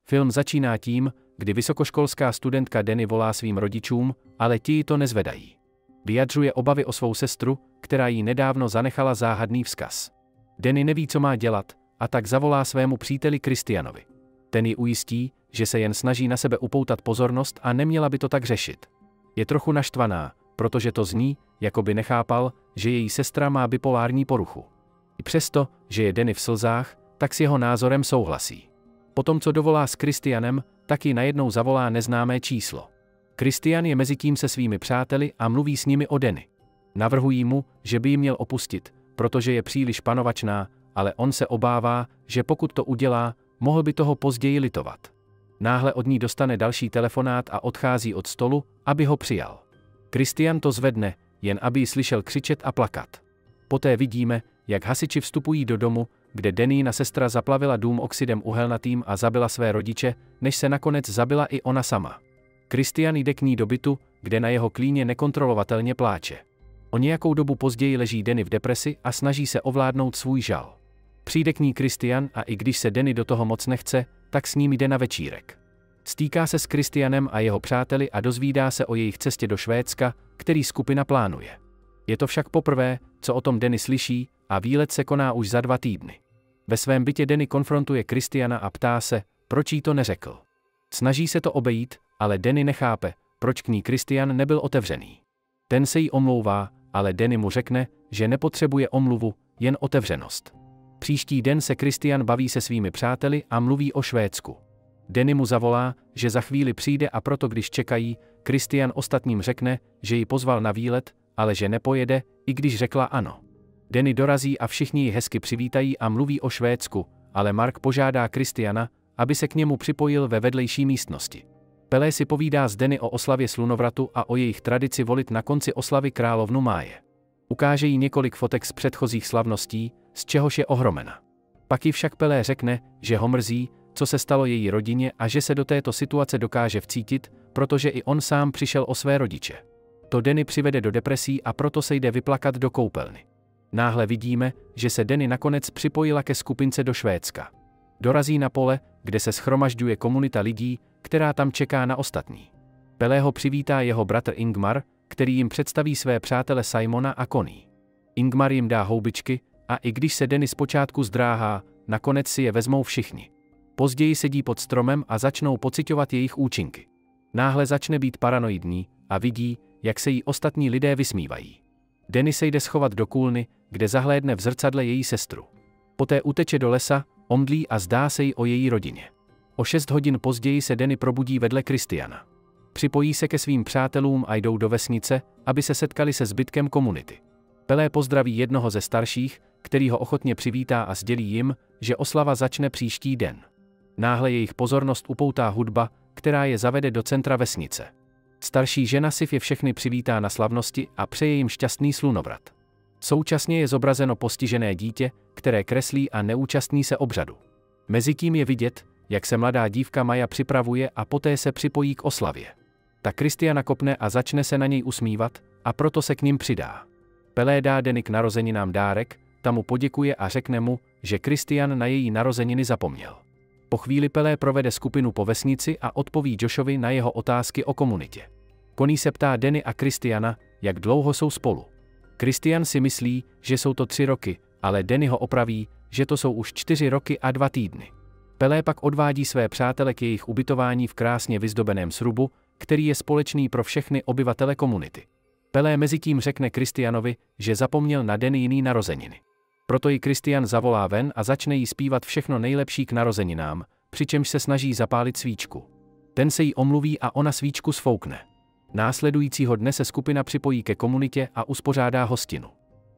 Film začíná tím, kdy vysokoškolská studentka Danny volá svým rodičům, ale ti to nezvedají. Vyjadřuje obavy o svou sestru, která jí nedávno zanechala záhadný vzkaz. Danny neví, co má dělat, a tak zavolá svému příteli Christianovi. Ten ji ujistí, že se jen snaží na sebe upoutat pozornost a neměla by to tak řešit. Je trochu naštvaná, protože to zní, jako by nechápal, že její sestra má bipolární poruchu. I přesto, že je Danny v slzách, tak s jeho názorem souhlasí. Potom, co dovolá s Christianem, taky najednou zavolá neznámé číslo. Christian je mezitím se svými přáteli a mluví s nimi o Danny. Navrhují mu, že by ji měl opustit, protože je příliš panovačná, ale on se obává, že pokud to udělá, mohl by toho později litovat. Náhle od ní dostane další telefonát a odchází od stolu, aby ho přijal. Christian to zvedne, jen aby ji slyšel křičet a plakat. Poté vidíme, jak hasiči vstupují do domu, kde Dannyina sestra zaplavila dům oxidem uhelnatým a zabila své rodiče, než se nakonec zabila i ona sama. Christian jde k ní do bytu, kde na jeho klíně nekontrolovatelně pláče. O nějakou dobu později leží Danny v depresi a snaží se ovládnout svůj žal. Přijde k ní Christian a i když se Danny do toho moc nechce, tak s ním jde na večírek. Stýká se s Christianem a jeho přáteli a dozvídá se o jejich cestě do Švédska, který skupina plánuje. Je to však poprvé, co o tom Danny slyší, a výlet se koná už za 2 týdny. Ve svém bytě Danny konfrontuje Christiana a ptá se, proč jí to neřekl. Snaží se to obejít, ale Danny nechápe, proč k ní Christian nebyl otevřený. Ten se jí omlouvá, ale Danny mu řekne, že nepotřebuje omluvu, jen otevřenost. Příští den se Christian baví se svými přáteli a mluví o Švédsku. Danny mu zavolá, že za chvíli přijde a proto když čekají, Christian ostatním řekne, že ji pozval na výlet, ale že nepojede, i když řekla ano. Danny dorazí a všichni ji hezky přivítají a mluví o Švédsku, ale Mark požádá Christiana, aby se k němu připojil ve vedlejší místnosti. Pele si povídá s Danny o oslavě slunovratu a o jejich tradici volit na konci oslavy královnu Máje. Ukáže jí několik fotek z předchozích slavností, z čehož je ohromena. Pak jí však Pele řekne, že ho mrzí, co se stalo její rodině a že se do této situace dokáže vcítit, protože i on sám přišel o své rodiče. To Danny přivede do depresí a proto se jde vyplakat do koupelny. Náhle vidíme, že se Danny nakonec připojila ke skupince do Švédska. Dorazí na pole, kde se shromažďuje komunita lidí, která tam čeká na ostatní. Pelého přivítá jeho bratr Ingmar, který jim představí své přátele Simona a Connie. Ingmar jim dá houbičky a i když se Danny zpočátku zdráhá, nakonec si je vezmou všichni. Později sedí pod stromem a začnou pociťovat jejich účinky. Náhle začne být paranoidní a vidí, jak se jí ostatní lidé vysmívají. Danny se jde schovat do kůlny, kde zahlédne v zrcadle její sestru. Poté uteče do lesa, omdlí a zdá se jí o její rodině. O 6 hodin později se Danny probudí vedle Christiana. Připojí se ke svým přátelům a jdou do vesnice, aby se setkali se zbytkem komunity. Pele pozdraví jednoho ze starších, který ho ochotně přivítá a sdělí jim, že oslava začne příští den. Náhle jejich pozornost upoutá hudba, která je zavede do centra vesnice. Starší žena Sif je všechny přivítá na slavnosti a přeje jim šťastný slunovrat. Současně je zobrazeno postižené dítě, které kreslí a neúčastní se obřadu. Mezitím je vidět, jak se mladá dívka Maja připravuje a poté se připojí k oslavě. Ta Christiana kopne a začne se na něj usmívat, a proto se k ním přidá. Pele dá Danny k narozeninám dárek, ta mu poděkuje a řekne mu, že Christian na její narozeniny zapomněl. Po chvíli Pele provede skupinu po vesnici a odpoví Joshovi na jeho otázky o komunitě. Connie se ptá Danny a Christiana, jak dlouho jsou spolu. Christian si myslí, že jsou to 3 roky, ale Danny ho opraví, že to jsou už 4 roky a 2 týdny. Pele pak odvádí své přátele k jejich ubytování v krásně vyzdobeném srubu, který je společný pro všechny obyvatele komunity. Pele mezitím řekne Christianovi, že zapomněl na Danny jiný narozeniny. Proto ji Christian zavolá ven a začne jí zpívat všechno nejlepší k narozeninám, přičemž se snaží zapálit svíčku. Ten se jí omluví a ona svíčku sfoukne. Následujícího dne se skupina připojí ke komunitě a uspořádá hostinu.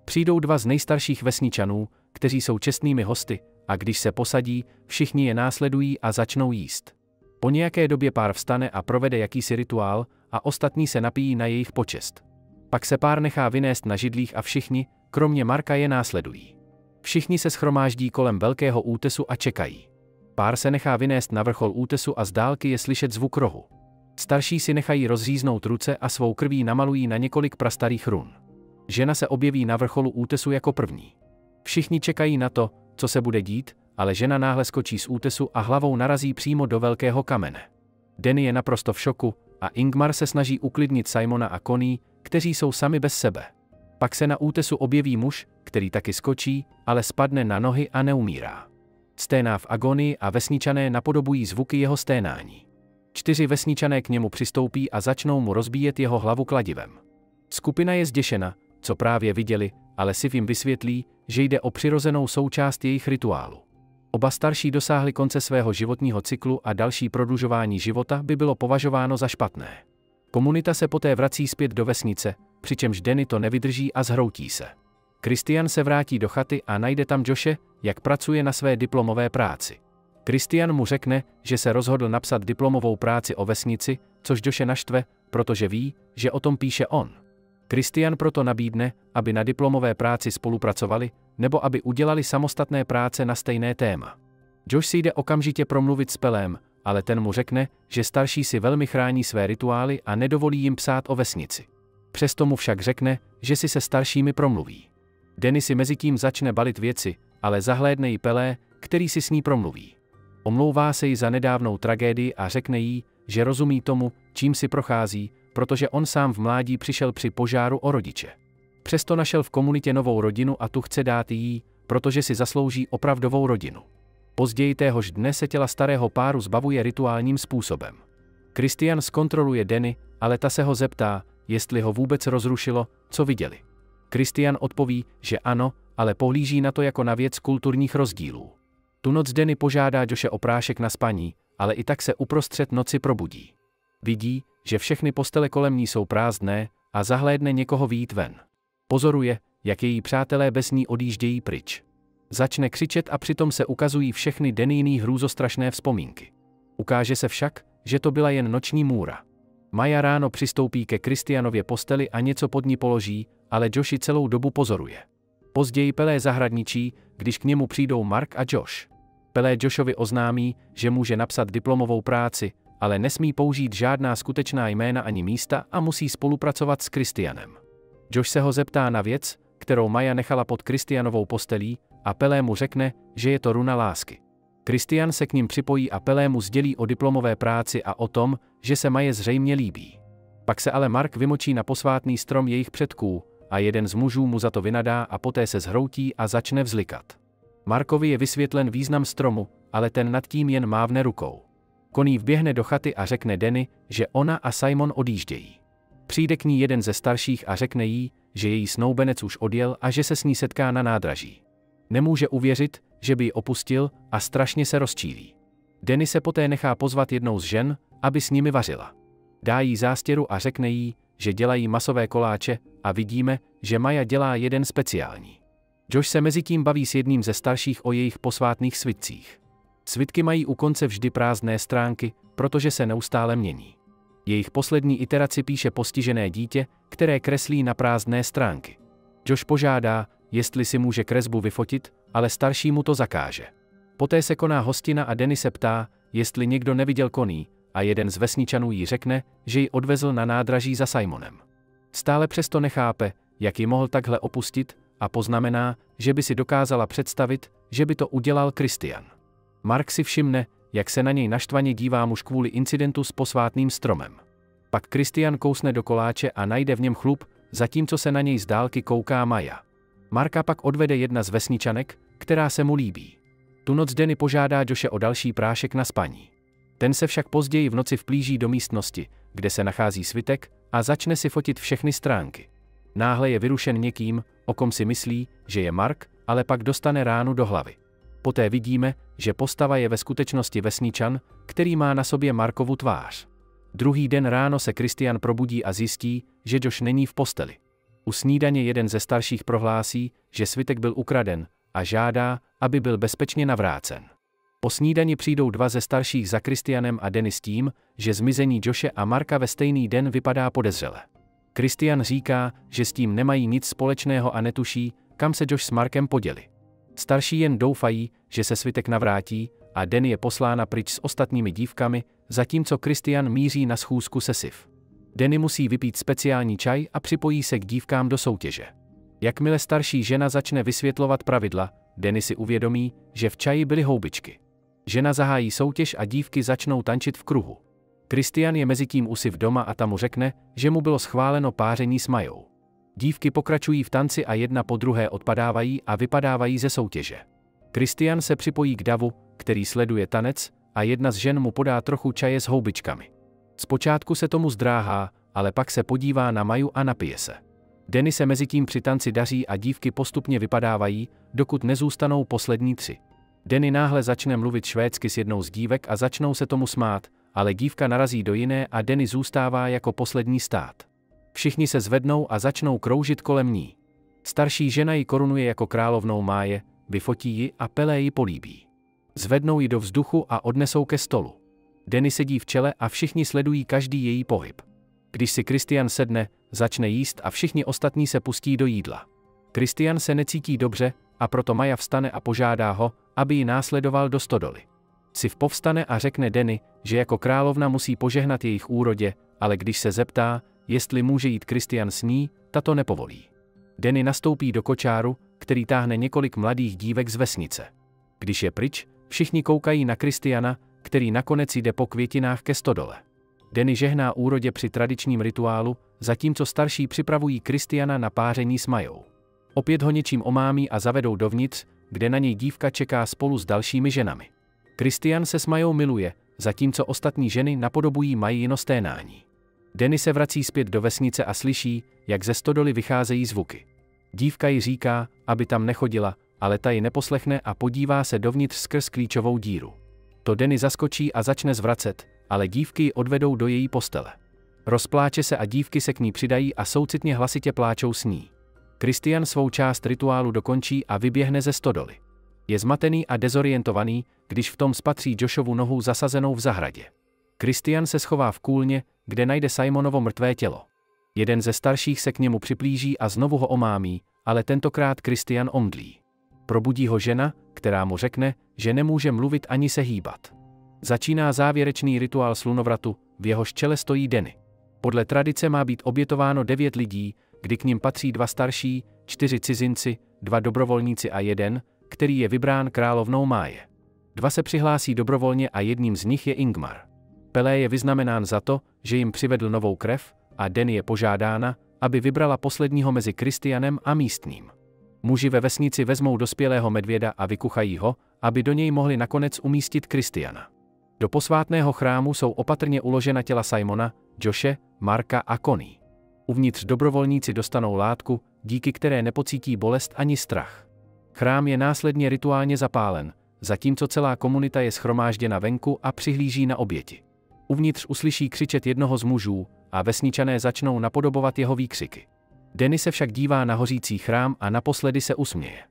Přijdou 2 z nejstarších vesničanů, kteří jsou čestnými hosty, a když se posadí, všichni je následují a začnou jíst. Po nějaké době pár vstane a provede jakýsi rituál a ostatní se napijí na jejich počest. Pak se pár nechá vynést na židlích a všichni, kromě Marka, je následují. Všichni se shromáždí kolem velkého útesu a čekají. Pár se nechá vynést na vrchol útesu a z dálky je slyšet zvuk rohu. Starší si nechají rozříznout ruce a svou krví namalují na několik prastarých run. Žena se objeví na vrcholu útesu jako první. Všichni čekají na to, co se bude dít, ale žena náhle skočí z útesu a hlavou narazí přímo do velkého kamene. Danny je naprosto v šoku a Ingmar se snaží uklidnit Simona a Connie, kteří jsou sami bez sebe. Pak se na útesu objeví muž, který taky skočí, ale spadne na nohy a neumírá. Sténá v agonii a vesničané napodobují zvuky jeho sténání. 4 vesničané k němu přistoupí a začnou mu rozbíjet jeho hlavu kladivem. Skupina je zděšena, co právě viděli, ale Sif jim vysvětlí, že jde o přirozenou součást jejich rituálu. Oba starší dosáhli konce svého životního cyklu a další prodlužování života by bylo považováno za špatné. Komunita se poté vrací zpět do vesnice, přičemž Danny to nevydrží a zhroutí se. Christian se vrátí do chaty a najde tam Joshe, jak pracuje na své diplomové práci. Christian mu řekne, že se rozhodl napsat diplomovou práci o vesnici, což Joshe naštve, protože ví, že o tom píše on. Christian proto nabídne, aby na diplomové práci spolupracovali, nebo aby udělali samostatné práce na stejné téma. Josh si jde okamžitě promluvit s Pelem, ale ten mu řekne, že starší si velmi chrání své rituály a nedovolí jim psát o vesnici. Přesto mu však řekne, že si se staršími promluví. Danny si mezitím začne balit věci, ale zahlédne ji Pelé, který si s ní promluví. Omlouvá se jí za nedávnou tragédii a řekne jí, že rozumí tomu, čím si prochází, protože on sám v mládí přišel při požáru o rodiče. Přesto našel v komunitě novou rodinu a tu chce dát jí, protože si zaslouží opravdovou rodinu. Později téhož dne se těla starého páru zbavuje rituálním způsobem. Christian zkontroluje Danny, ale ta se ho zeptá, jestli ho vůbec rozrušilo, co viděli. Christian odpoví, že ano, ale pohlíží na to jako na věc kulturních rozdílů. Tu noc Danny požádá Joshe o prášek na spaní, ale i tak se uprostřed noci probudí. Vidí, že všechny postele kolem ní jsou prázdné a zahlédne někoho vyjít ven. Pozoruje, jak její přátelé bez ní odjíždějí pryč. Začne křičet a přitom se ukazují všechny Dannyny hrůzostrašné vzpomínky. Ukáže se však, že to byla jen noční můra. Maya ráno přistoupí ke Christianově posteli a něco pod ní položí, ale Josh ji celou dobu pozoruje. Později Pelé zahradničí, když k němu přijdou Mark a Josh. Pelé Joshovi oznámí, že může napsat diplomovou práci, ale nesmí použít žádná skutečná jména ani místa a musí spolupracovat s Christianem. Josh se ho zeptá na věc, kterou Maya nechala pod Christianovou postelí, a Pelé mu řekne, že je to runa lásky. Christian se k ním připojí a Pelé mu sdělí o diplomové práci a o tom, že se Maje zřejmě líbí. Pak se ale Mark vymočí na posvátný strom jejich předků a jeden z mužů mu za to vynadá a poté se zhroutí a začne vzlikat. Markovi je vysvětlen význam stromu, ale ten nad tím jen mávne rukou. Connie vběhne do chaty a řekne Danny, že ona a Simon odjíždějí. Přijde k ní jeden ze starších a řekne jí, že její snoubenec už odjel a že se s ní setká na nádraží. Nemůže uvěřit, že by ji opustil a strašně se rozčílí. Danny se poté nechá pozvat jednou z žen, aby s nimi vařila. Dá jí zástěru a řekne jí, že dělají masové koláče a vidíme, že Maya dělá jeden speciální. Josh se mezitím baví s jedním ze starších o jejich posvátných svitcích. Svitky mají u konce vždy prázdné stránky, protože se neustále mění. Jejich poslední iteraci píše postižené dítě, které kreslí na prázdné stránky. Josh požádá, jestli si může kresbu vyfotit, ale starší mu to zakáže. Poté se koná hostina a Danny se ptá, jestli někdo neviděl Connie, a jeden z vesničanů jí řekne, že ji odvezl na nádraží za Simonem. Stále přesto nechápe, jak ji mohl takhle opustit, a poznamená, že by si dokázala představit, že by to udělal Christian. Mark si všimne, jak se na něj naštvaně dívá muž kvůli incidentu s posvátným stromem. Pak Christian kousne do koláče a najde v něm chlup, zatímco se na něj z dálky kouká Maya. Marka pak odvede jedna z vesničanek, která se mu líbí. Tu noc Danny požádá Joshe o další prášek na spaní. Ten se však později v noci vplíží do místnosti, kde se nachází svitek, a začne si fotit všechny stránky. Náhle je vyrušen někým, o kom si myslí, že je Mark, ale pak dostane ránu do hlavy. Poté vidíme, že postava je ve skutečnosti vesničan, který má na sobě Markovu tvář. Druhý den ráno se Christian probudí a zjistí, že Josh není v posteli. U snídaně jeden ze starších prohlásí, že svitek byl ukraden, a žádá, aby byl bezpečně navrácen. Po snídani přijdou dva ze starších za Christianem a Danny s tím, že zmizení Joshe a Marka ve stejný den vypadá podezřele. Christian říká, že s tím nemají nic společného a netuší, kam se Josh s Markem poděli. Starší jen doufají, že se svitek navrátí, a Danny je poslána pryč s ostatními dívkami, zatímco Christian míří na schůzku se Sif. Danny musí vypít speciální čaj a připojí se k dívkám do soutěže. Jakmile starší žena začne vysvětlovat pravidla, Danny si uvědomí, že v čaji byly houbičky. Žena zahájí soutěž a dívky začnou tančit v kruhu. Christian je mezitím u Siv doma a ta mu řekne, že mu bylo schváleno páření s Majou. Dívky pokračují v tanci a jedna po druhé odpadávají a vypadávají ze soutěže. Christian se připojí k davu, který sleduje tanec, a jedna z žen mu podá trochu čaje s houbičkami. Zpočátku se tomu zdráhá, ale pak se podívá na Maju a napije se. Danny se mezitím při tanci daří a dívky postupně vypadávají, dokud nezůstanou poslední 3. Danny náhle začne mluvit švédsky s jednou z dívek a začnou se tomu smát, ale dívka narazí do jiné a Danny zůstává jako poslední stát. Všichni se zvednou a začnou kroužit kolem ní. Starší žena ji korunuje jako královnou máje, vyfotí ji a Pelé ji políbí. Zvednou ji do vzduchu a odnesou ke stolu. Danny sedí v čele a všichni sledují každý její pohyb. Když si Christian sedne, začne jíst a všichni ostatní se pustí do jídla. Christian se necítí dobře a proto Maja vstane a požádá ho, aby ji následoval do stodoly. Siv povstane a řekne Danny, že jako královna musí požehnat jejich úrodě, ale když se zeptá, jestli může jít Christian s ní, ta to nepovolí. Danny nastoupí do kočáru, který táhne několik mladých dívek z vesnice. Když je pryč, všichni koukají na Christiana, který nakonec jde po květinách ke stodole. Danny žehná úrodě při tradičním rituálu, zatímco starší připravují Christiana na páření s Majou. Opět ho něčím omámí a zavedou dovnitř, kde na něj dívka čeká spolu s dalšími ženami. Christian se s Majou miluje, zatímco ostatní ženy napodobují Majino sténání. Danny se vrací zpět do vesnice a slyší, jak ze stodoly vycházejí zvuky. Dívka jí říká, aby tam nechodila, ale ta ji neposlechne a podívá se dovnitř skrz klíčovou díru. To Danny zaskočí a začne zvracet, ale dívky ji odvedou do její postele. Rozpláče se a dívky se k ní přidají a soucitně hlasitě pláčou s ní. Christian svou část rituálu dokončí a vyběhne ze stodoly. Je zmatený a dezorientovaný, když v tom spatří Joshovu nohu zasazenou v zahradě. Christian se schová v kůlně, kde najde Simonovo mrtvé tělo. Jeden ze starších se k němu připlíží a znovu ho omámí, ale tentokrát Christian omdlí. Probudí ho žena, která mu řekne, že nemůže mluvit ani se hýbat. Začíná závěrečný rituál slunovratu, v jehož čele stojí Danny. Podle tradice má být obětováno 9 lidí, kdy k nim patří 2 starší, 4 cizinci, 2 dobrovolníci a 1, který je vybrán královnou máje. 2 se přihlásí dobrovolně a jedním z nich je Ingmar. Pelé je vyznamenán za to, že jim přivedl novou krev, a Danny je požádána, aby vybrala posledního mezi Christianem a místním. Muži ve vesnici vezmou dospělého medvěda a vykuchají ho, aby do něj mohli nakonec umístit Christiana. Do posvátného chrámu jsou opatrně uložena těla Simona, Joshe, Marka a Connie. Uvnitř dobrovolníci dostanou látku, díky které nepocítí bolest ani strach. Chrám je následně rituálně zapálen, zatímco celá komunita je shromážděna venku a přihlíží na oběti. Uvnitř uslyší křičet jednoho z mužů a vesničané začnou napodobovat jeho výkřiky. Danny se však dívá na hořící chrám a naposledy se usměje.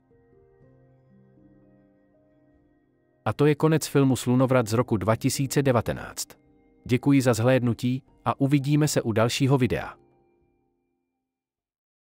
A to je konec filmu Slunovrat z roku 2019. Děkuji za zhlédnutí a uvidíme se u dalšího videa.